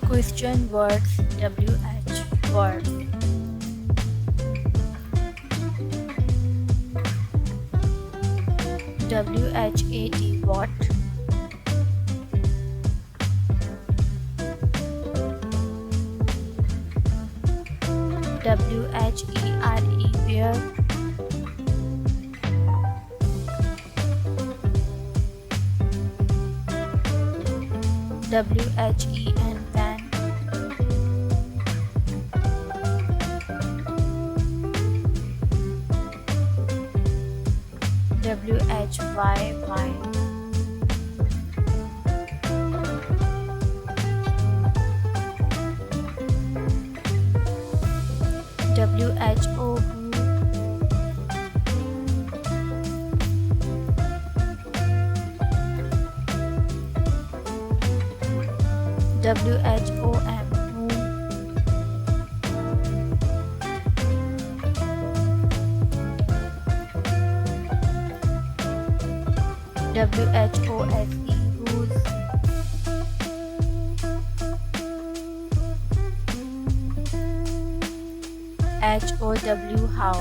Question words. WH words. WHAT what? WHERE where? WHEN when? WHY why? WHO who? WHOM whom? WHOSE whose? HOW how?